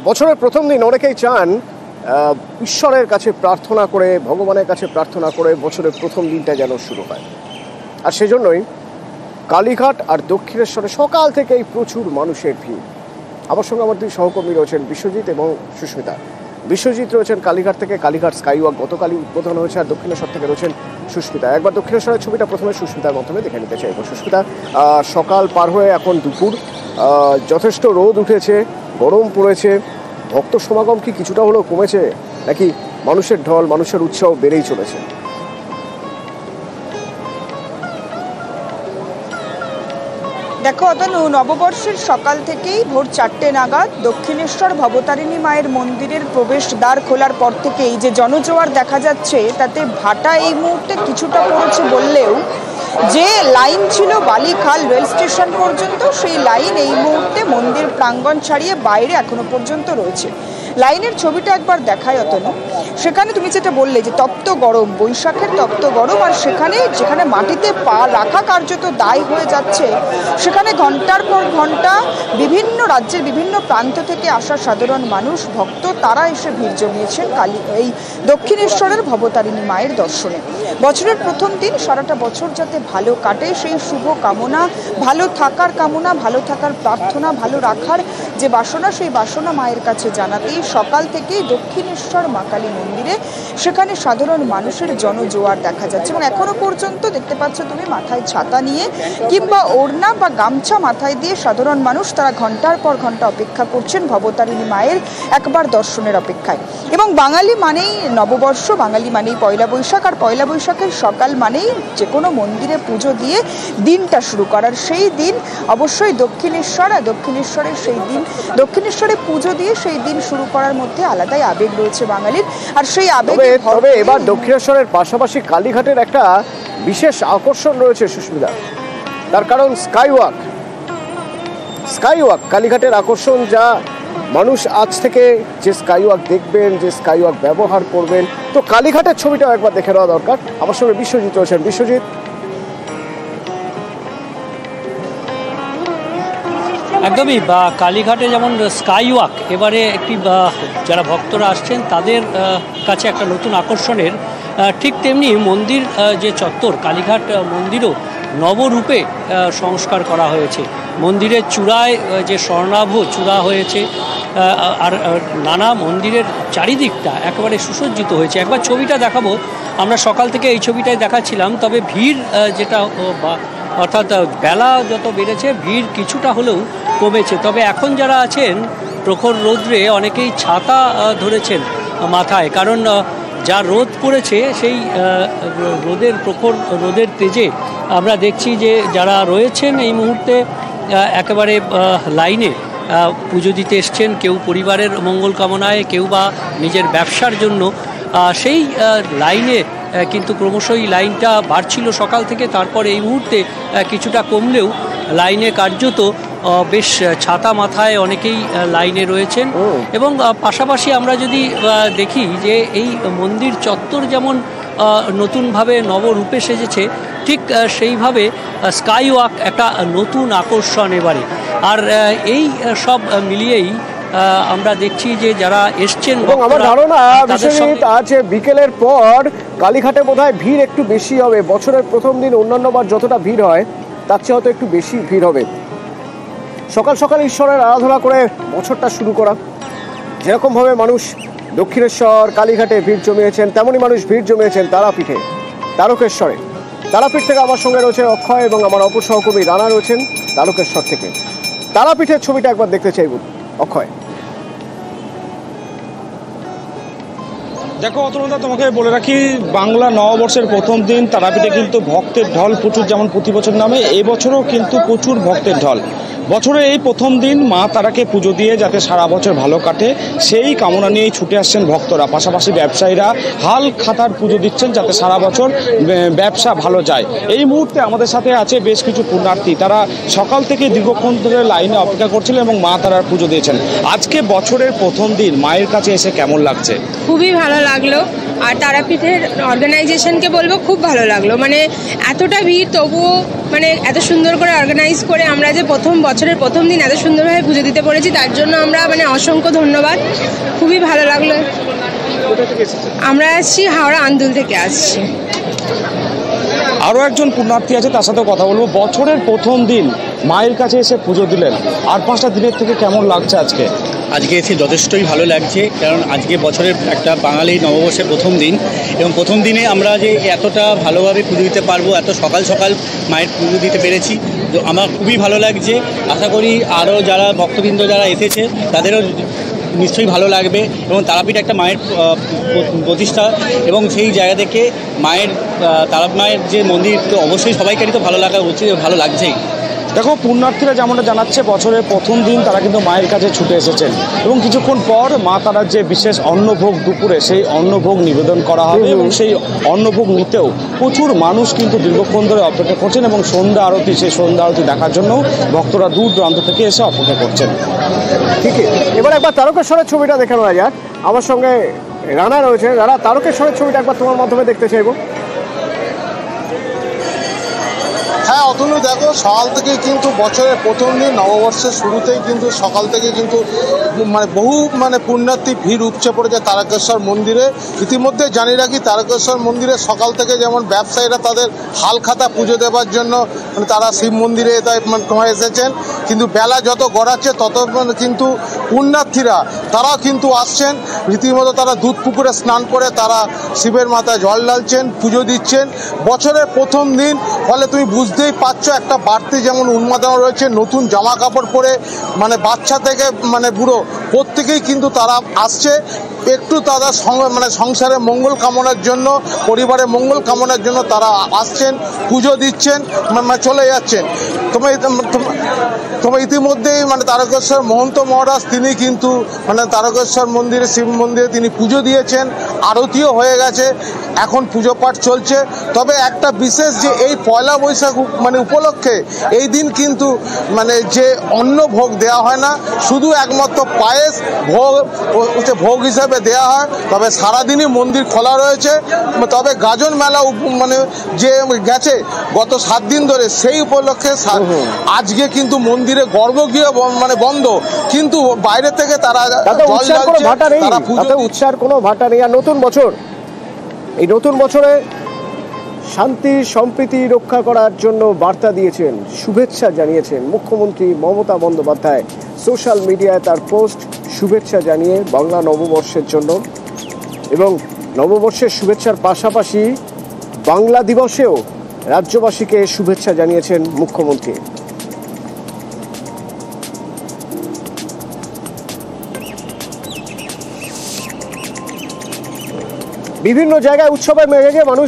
বছরের প্রথম দিন অনেকেই চান ঈশ্বরের কাছে প্রার্থনা করে, ভগবানের কাছে প্রার্থনা করে বছরের প্রথম দিনটা যেন শুরু হয়। আর সেজন্যই কালীঘাট আর দক্ষিণেশ্বরে সকাল থেকেই প্রচুর মানুষের ভিড়। আমার সঙ্গে আমার দুই সহকর্মী রয়েছেন, বিশ্বজিৎ এবং সুস্মিতা। বিশ্বজিৎ রয়েছেন কালীঘাট থেকে, কালীঘাট স্কাইওয়াক গতকালই উদ্বোধন হয়েছে, আর দক্ষিণেশ্বর থেকে রয়েছেন সুস্মিতা। একবার দক্ষিণেশ্বরের ছবিটা প্রথমে সুস্মিতার মাধ্যমে দেখে নিতে চাইব। সুস্মিতা, সকাল পার হয়ে এখন দুপুর, যথেষ্ট রোদ উঠেছে, গরম পড়েছে, ভক্ত সমাগম কি কিছুটা হলেও কমেছে, নাকি মানুষের ঢল, মানুষের উৎসাহ বেড়েই চলেছে? দেখো অতনু, নববর্ষের সকাল থেকেই ভোর 4টে নাগাদ দক্ষিণেশ্বর ভবতারিণী মায়ের মন্দিরের প্রবেশ দ্বার খোলার পর থেকেই যে জনজোয়ার দেখা যাচ্ছে, তাতে ভাটা এই মুহূর্তে কিছুটা পড়েছে বললেও যে লাইন ছিল বালিখাল রেল স্টেশন পর্যন্ত, সেই লাইন এই মুহূর্তে মন্দির প্রাঙ্গণ ছাড়িয়ে বাইরে এখনো পর্যন্ত রয়েছে। লাইনের ছবিটা একবার দেখায় অতনু। সেখানে তুমি যেটা বললে যে তপ্ত গরম, বৈশাখের তপ্ত গরম, আর সেখানে যেখানে মাটিতে পা রাখা কার্যত দায় হয়ে যাচ্ছে, সেখানে ঘন্টার পর ঘন্টা বিভিন্ন রাজ্যের বিভিন্ন প্রান্ত থেকে আসা সাধারণ মানুষ, ভক্ত, তারা এসে ভিড় জমিয়েছেন এই দক্ষিণেশ্বরের ভবতারিণী মায়ের দর্শনে। বছরের প্রথম দিন, সারাটা বছর যাতে ভালো কাটে সেই শুভ কামনা, ভালো থাকার কামনা, ভালো থাকার প্রার্থনা, ভালো রাখার যে বাসনা, সেই বাসনা মায়ের কাছে জানাতেই সকাল থেকেই দক্ষিণেশ্বর মা কালী মন্দিরে সেখানে সাধারণ মানুষের জনজোয়ার দেখা যাচ্ছে। এবং এখনো পর্যন্ত দেখতে পাচ্ছ তুমি, মাথায় ছাতা নিয়ে কিংবা ওড়না বা গামছা মাথায় দিয়ে সাধারণ মানুষ তারা ঘন্টার পর ঘন্টা অপেক্ষা করছেন ভবতারিণী মায়ের একবার দর্শনের অপেক্ষায়। এবং বাঙালি মানেই নববর্ষ, বাঙালি মানেই পয়লা বৈশাখ, আর পয়লা বৈশাখের সকাল মানেই যে কোনো মন্দিরে পুজো দিয়ে দিনটা শুরু করার। সেই দিন অবশ্যই দক্ষিণেশ্বর, আর দক্ষিণেশ্বরের সেই দিন, দক্ষিণেশ্বরে পুজো দিয়ে সেই দিন শুরু করার মধ্যে আলাদাই আবেগ রয়েছে বাঙালির। আর সেই আবেগ, তবে এবার দক্ষিণেশ্বরের পাশাপাশি কালীঘাটের একটা বিশেষ আকর্ষণ রয়েছে সুস্মিতা, তার কারণ স্কাইওয়াক। কালীঘাটের আকর্ষণ, যা মানুষ আজ থেকে যে স্কাইওয়াক দেখবেন, যে স্কাইওয়াক ব্যবহার করবেন। তো কালীঘাটের ছবিটাও একবার দেখে নেওয়া দরকার। আমার সঙ্গে বিশ্বজিৎ রয়েছেন। বিশ্বজিৎ, একদমই কালীঘাটে যেমন স্কাইওয়াক এবারে একটি যারা ভক্তরা আসছেন তাদের কাছে একটা নতুন আকর্ষণের, ঠিক তেমনি মন্দির যে চত্বর, কালীঘাট মন্দিরও নবরূপে সংস্কার করা হয়েছে। মন্দিরের চূড়ায় যে স্বর্ণাভ চূড়া হয়েছে, আর নানা মন্দিরের চারিদিকটা একেবারে সুসজ্জিত হয়েছে। একবার ছবিটা দেখাবো, আমরা সকাল থেকে এই ছবিটাই দেখাচ্ছিলাম। তবে ভিড় যেটা, অর্থাৎ বেলা যত বেড়েছে ভিড় কিছুটা হলেও কমেছে। তবে এখন যারা আছেন প্রখর রৌদ্রে, অনেকেই ছাতা ধরেছেন মাথায়, কারণ যা রোদ পড়েছে সেই প্রখর রোদের তেজে আমরা দেখছি যে যারা রয়েছেন এই মুহূর্তে একেবারে লাইনে পুজো দিতে এসছেন, কেউ পরিবারের মঙ্গল কামনায়, কেউ বা নিজের ব্যবসার জন্য। সেই লাইনে কিন্তু ক্রমশই লাইনটা বাড়ছিল সকাল থেকে, তারপর এই মুহূর্তে কিছুটা কমলেও লাইনে কার্যত বেশ ছাতা মাথায় অনেকেই লাইনে রয়েছেন। এবং পাশাপাশি আমরা যদি দেখি যে এই মন্দির চত্বর যেমন নতুনভাবে নবরূপে সেজেছে, ঠিক সেইভাবে স্কাইওয়াক একটা নতুন আকর্ষণ এবারে। আর এই সব মিলিয়েই আমরা দেখছি যে যারা এসছেন, এবং আমার ধারণা আজ বিকেলের পর কালীঘাটে বোধহয় ভিড় একটু বেশি হবে। বছরের প্রথম দিন অন্যান্যবার যতটা ভিড় হয় তার চেয়ে হয়তো একটু বেশি ভিড় হবে। সকাল সকাল ঈশ্বরের আরাধনা করে বছরটা শুরু করা, যেরকমভাবে মানুষ দক্ষিণেশ্বর কালীঘাটে ভিড় জমিয়েছেন, তেমনই মানুষ ভিড় জমিয়েছেন তারাপীঠে, তারকেশ্বরে। তারাপীঠ থেকে আমার সঙ্গে রয়েছে অক্ষয় এবং আমার অপর সহকর্মী রানা রয়েছেন তারকেশ্বর থেকে। তারাপীঠের ছবিটা একবার দেখতে চাইব অক্ষয়। দেখো অতনুদা, তোমাকে বলে রাখি, বাংলা নববর্ষের প্রথম দিন তারাপীঠে কিন্তু ভক্তের ঢল প্রচুর, যেমন প্রতি বছর নামে এবছরও কিন্তু প্রচুর ভক্তের ঢল। বছরের এই প্রথম দিন মা তারাকে পুজো দিয়ে যাতে সারা বছর ভালো কাটে সেই কামনা নিয়েই ছুটে আসছেন ভক্তরা। পাশাপাশি ব্যবসায়ীরা হাল খাতার পুজো দিচ্ছেন যাতে সারা বছর ব্যবসা ভালো যায়। এই মুহূর্তে আমাদের সাথে আছে বেশ কিছু পুণ্যার্থী, তারা সকাল থেকে দীর্ঘক্ষণ ধরে লাইনে অপেক্ষা করছিলেন এবং মা তারার পুজো দিয়েছেন। আজকে বছরের প্রথম দিন মায়ের কাছে এসে কেমন লাগছে? খুবই ভালো লাগলো। আর তারাপীঠের অর্গানাইজেশনকে বলবো খুব ভালো লাগলো, মানে এতটা ভিড় তবুও মানে এত সুন্দর করে অর্গানাইজ করে আমরা যে বছরের প্রথম দিন এত সুন্দরভাবে পুজো দিতে পেরেছি তার জন্য আমরা মানে অসংখ্য ধন্যবাদ। খুবই ভালো লাগলো। আমরা আসছি হাওড়া আন্দুল থেকে আসছি। আরও একজন পুণ্যার্থী আছে, তার সাথে কথা বলবো। বছরের প্রথম দিন মায়ের কাছে এসে পুজো দিলেন, আর 5টা দিনের থেকে কেমন লাগছে আজকে? আজকে এসে যথেষ্টই ভালো লাগছে, কারণ আজকে বছরের একটা বাঙালি নববর্ষের প্রথম দিন, এবং প্রথম দিনে আমরা যে এতটা ভালোভাবে পুজো দিতে পারবো, এত সকাল সকাল মায়ের পুজো দিতে পেরেছি, তো আমার খুবই ভালো লাগছে। আশা করি আরও যারা ভক্তবৃন্দ যারা এসেছে তাদেরও নিশ্চয়ই ভালো লাগবে। এবং তারাপীঠ একটা মায়ের প্রতিষ্ঠা, এবং সেই জায়গা থেকে মায়ের তারা মায়ের যে মন্দির, তো অবশ্যই সবাইকারই তো ভালো লাগা উচিত, ভালো লাগছেই। দেখো, পুণ্যার্থীরা যেমনটা জানাচ্ছে বছরের প্রথম দিন তারা কিন্তু মায়ের কাছে ছুটে এসেছেন, এবং কিছুক্ষণ পর মা তারার যে বিশেষ অন্নভোগ দুপুরে সেই অন্নভোগ নিবেদন করা হবে, এবং সেই অন্নভোগ নিতেও প্রচুর মানুষ কিন্তু দীর্ঘক্ষণ ধরে অপেক্ষা করছেন, এবং সন্ধ্যা আরতি, সেই সন্ধ্যা আরতি দেখার জন্য ভক্তরা দূর দূরান্ত থেকে এসে অপেক্ষা করছেন। ঠিকই, এবার একবার তারকেশ্বরের ছবিটা দেখানো যাক। আমার সঙ্গে রানা রয়েছে। রানা, তারকেশ্বরের ছবিটা একবার তোমার মাধ্যমে দেখতে চাইবো। হ্যাঁ অতনু, দেখো সকাল থেকেই কিন্তু বছরের প্রথম দিন নববর্ষের শুরুতেই কিন্তু সকাল থেকে কিন্তু বহু পুণ্যার্থী ভিড় উপচে পড়েছে তারকেশ্বর মন্দিরে। ইতিমধ্যে জানি রাখি, তারকেশ্বর মন্দিরে সকাল থেকে যেমন ব্যবসায়ীরা তাদের হালখাতা পুজো দেওয়ার জন্য তারা শিব মন্দিরে এসেছেন, কিন্তু বেলা যত গড়াচ্ছে তত কিন্তু পুণ্যার্থীরা তারাও কিন্তু আসছেন। রীতিমতো তারা দুধ পুকুরে স্নান করে তারা শিবের মাথায় জল ঢালছেন, পুজো দিচ্ছেন। বছরের প্রথম দিন, ফলে তুমি বুঝতেই পারছো একটা বাড়তি যেমন উন্মাদনা রয়েছে। নতুন জামা কাপড় পরে বাচ্চা থেকে বুড়ো প্রত্যেকেই কিন্তু তারা আসছে একটু তাদের সংসারে মঙ্গল কামনার জন্য, পরিবারের মঙ্গল কামনার জন্য তারা আসছেন, পুজো দিচ্ছেন, চলে যাচ্ছেন। তোমার ইতিমধ্যেই তারকেশ্বর মহন্ত মহারাজ তিনি কিন্তু তারকেশ্বর মন্দিরে, শিব মন্দিরে তিনি পুজো দিয়েছেন, আরতিও হয়ে গেছে, এখন পুজো পাঠ চলছে। তবে একটা বিশেষ যে এই পয়লা বৈশাখ উপলক্ষে এই দিন কিন্তু যে অন্ন ভোগ দেওয়া হয় না, শুধু একমাত্র পায়েস ভোগ হিসাবে দেওয়া হয়। তবে সারাদিনই মন্দির খোলা রয়েছে। তবে গাজন মেলা যে গেছে গত 7 দিন ধরে, সেই উপলক্ষে আজকে কিন্তু মন্দিরে গর্ভগৃহ বন্ধ, কিন্তু বাইরে থেকে তারা উৎসার কোনো ভাটা নেই। আর নতুন বছর, এই নতুন বছরে শান্তি সম্প্রীতি রক্ষা করার জন্য বার্তা দিয়েছেন, শুভেচ্ছা জানিয়েছেন মুখ্যমন্ত্রী মমতা বন্দ্যোপাধ্যায়। সোশ্যাল মিডিয়ায় তার পোস্ট শুভেচ্ছা জানিয়ে বাংলা নববর্ষের জন্য, এবং নববর্ষের শুভেচ্ছার পাশাপাশি বাংলা দিবসেও রাজ্যবাসীকে শুভেচ্ছা জানিয়েছেন মুখ্যমন্ত্রী। বিভিন্ন জায়গায় উৎসবে মেজাজে মানুষ